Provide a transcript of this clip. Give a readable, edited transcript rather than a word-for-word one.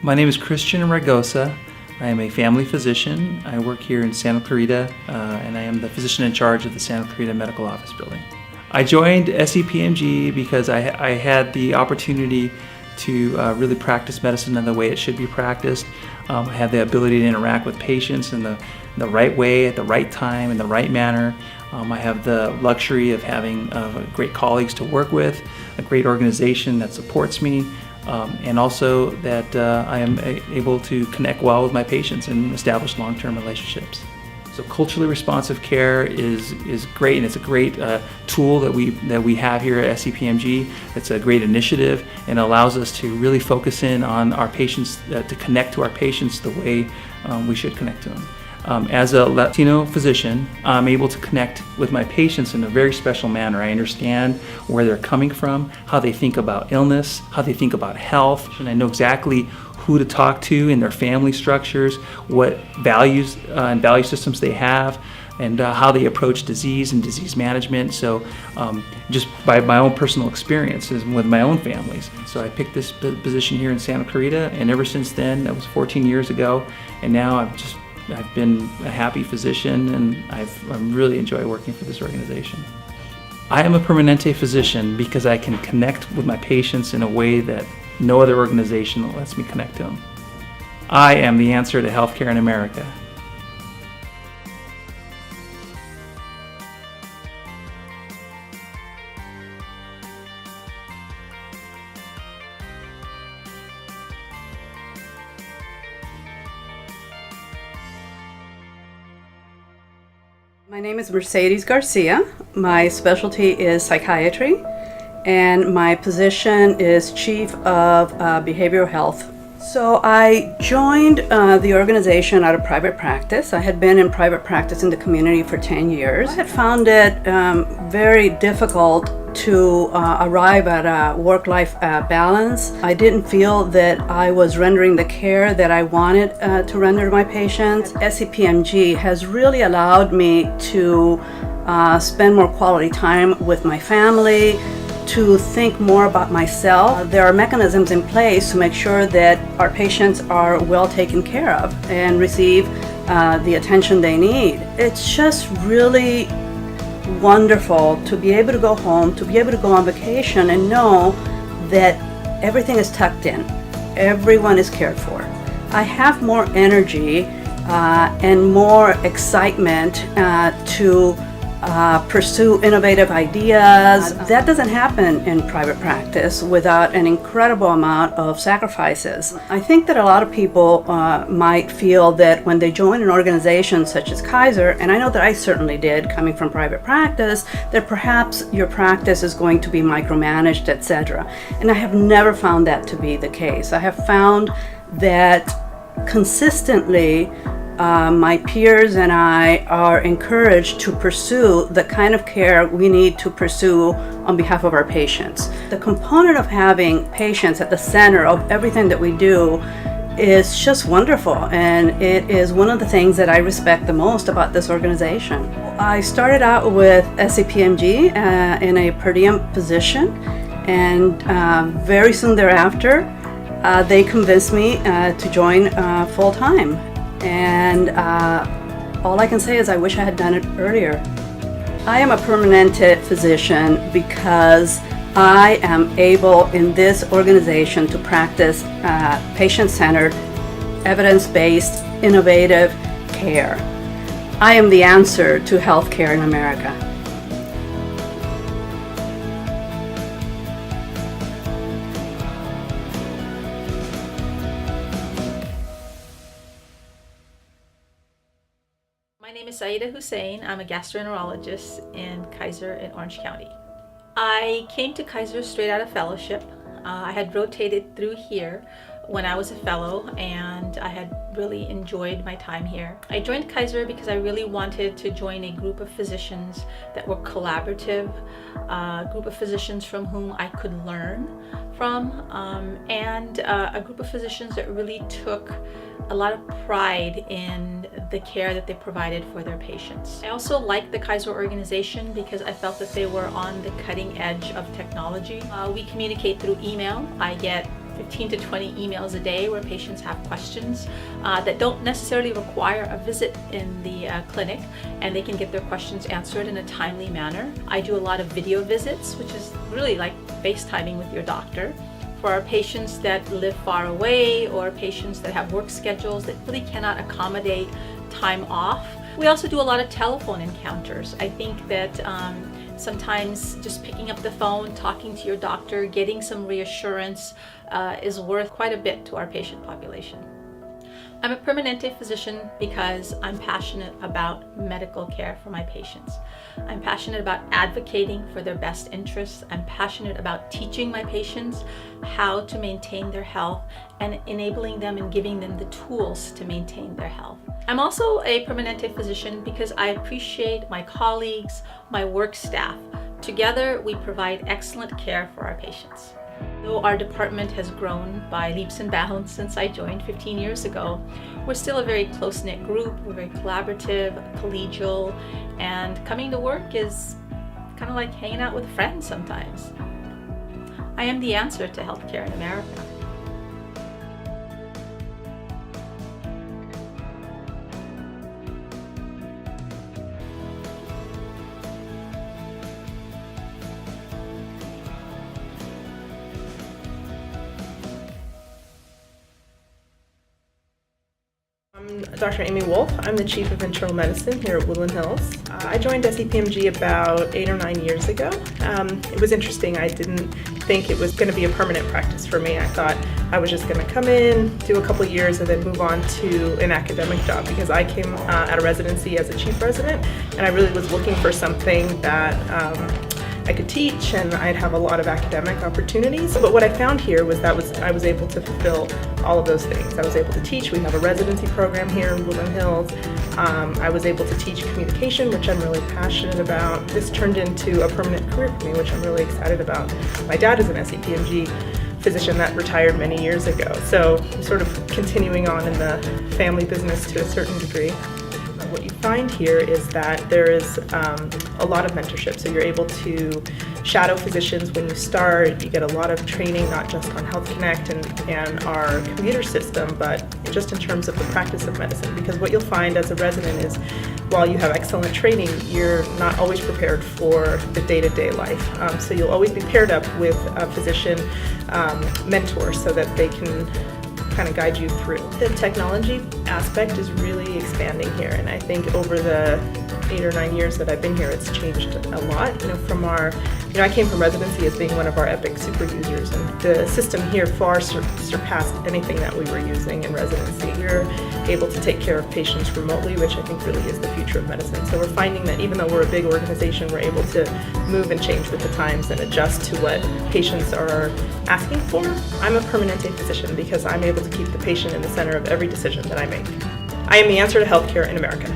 My name is Christian Ragosa. I am a family physician. I work here in Santa Clarita, and I am the physician in charge of the Santa Clarita Medical Office Building. I joined SCPMG because I had the opportunity to really practice medicine in the way it should be practiced. I have the ability to interact with patients in the right way, at the right time, in the right manner. I have the luxury of having great colleagues to work with, a great organization that supports me, and also that I am able to connect well with my patients and establish long-term relationships. So culturally responsive care is great, and it's a great tool that we have here at SCPMG. It's a great initiative and allows us to really focus in on our patients, to connect to our patients the way we should connect to them. As a Latino physician, I'm able to connect with my patients in a very special manner. I understand where they're coming from, how they think about illness, how they think about health, and I know exactly who to talk to in their family structures, what values and value systems they have, and how they approach disease and disease management. So just by my own personal experiences with my own families. So I picked this position here in Santa Clarita, and ever since then, that was 14 years ago, and now I've been a happy physician, and I really enjoy working for this organization. I am a Permanente physician because I can connect with my patients in a way that no other organization lets me connect to them. I am the answer to healthcare in America. My name is Mercedes Garcia. My specialty is psychiatry, and my position is Chief of Behavioral Health. So I joined the organization out of private practice. I had been in private practice in the community for 10 years. I had found it very difficult to arrive at a work-life balance. I didn't feel that I was rendering the care that I wanted to render to my patients. SCPMG has really allowed me to spend more quality time with my family, to think more about myself. There are mechanisms in place to make sure that our patients are well taken care of and receive the attention they need. It's just really wonderful to be able to go home, to be able to go on vacation and know that everything is tucked in, everyone is cared for. I have more energy and more excitement to pursue innovative ideas. That doesn't happen in private practice without an incredible amount of sacrifices. I think that a lot of people might feel that when they join an organization such as Kaiser, and I know that I certainly did coming from private practice, that perhaps your practice is going to be micromanaged, etc. And I have never found that to be the case. I have found that consistently my peers and I are encouraged to pursue the kind of care we need to pursue on behalf of our patients. The component of having patients at the center of everything that we do is just wonderful, and it is one of the things that I respect the most about this organization. I started out with SCPMG in a per diem position, and very soon thereafter they convinced me to join full-time. And all I can say is I wish I had done it earlier. I am a Permanente physician because I am able in this organization to practice patient-centered, evidence-based, innovative care. I am the answer to healthcare in America. My name is Saida Hussein. I'm a gastroenterologist in Kaiser in Orange County. I came to Kaiser straight out of fellowship. I had rotated through here when I was a fellow, and I had really enjoyed my time here. I joined Kaiser because I really wanted to join a group of physicians that were collaborative, a group of physicians from whom I could learn from, and a group of physicians that really took a lot of pride in the care that they provided for their patients. I also liked the Kaiser organization because I felt that they were on the cutting edge of technology. We communicate through email. I get 15 to 20 emails a day where patients have questions that don't necessarily require a visit in the clinic, and they can get their questions answered in a timely manner. I do a lot of video visits, which is really like FaceTiming with your doctor. For our patients that live far away or patients that have work schedules that really cannot accommodate time off. We also do a lot of telephone encounters. I think that sometimes just picking up the phone, talking to your doctor, getting some reassurance is worth quite a bit to our patient population. I'm a Permanente physician because I'm passionate about medical care for my patients. I'm passionate about advocating for their best interests. I'm passionate about teaching my patients how to maintain their health and enabling them and giving them the tools to maintain their health. I'm also a Permanente physician because I appreciate my colleagues, my work staff. Together, we provide excellent care for our patients. Though our department has grown by leaps and bounds since I joined 15 years ago, we're still a very close-knit group. We're very collaborative, collegial, and coming to work is kind of like hanging out with friends sometimes. I am the answer to healthcare in America. I'm Dr. Amy Wolf. I'm the Chief of Internal Medicine here at Woodland Hills. I joined SCPMG about 8 or 9 years ago. It was interesting. I didn't think it was going to be a permanent practice for me. I thought I was just going to come in, do a couple years, and then move on to an academic job because I came out of residency as a chief resident, and I really was looking for something that I could teach and I'd have a lot of academic opportunities. But what I found here was that I was able to fulfill all of those things. I was able to teach. We have a residency program here in Woodland Hills. I was able to teach communication, which I'm really passionate about. This turned into a permanent career for me, which I'm really excited about. My dad is an SCPMG physician that retired many years ago, so I'm sort of continuing on in the family business to a certain degree. What you find here is that there is a lot of mentorship. So you're able to shadow physicians when you start. You get a lot of training, not just on Health Connect and our computer system, but just in terms of the practice of medicine. Because what you'll find as a resident is, while you have excellent training, you're not always prepared for the day-to-day life. So you'll always be paired up with a physician mentor so that they can kind of guide you through. The technology aspect is really expanding here, and I think over the 8 or 9 years that I've been here, it's changed a lot. I came from residency as being one of our Epic super users, and the system here far surpassed anything that we were using in residency. We're able to take care of patients remotely, which I think really is the future of medicine. So we're finding that even though we're a big organization, we're able to move and change with the times and adjust to what patients are asking for. I'm a Permanente physician because I'm able to keep the patient in the center of every decision that I make. I am the answer to healthcare in America.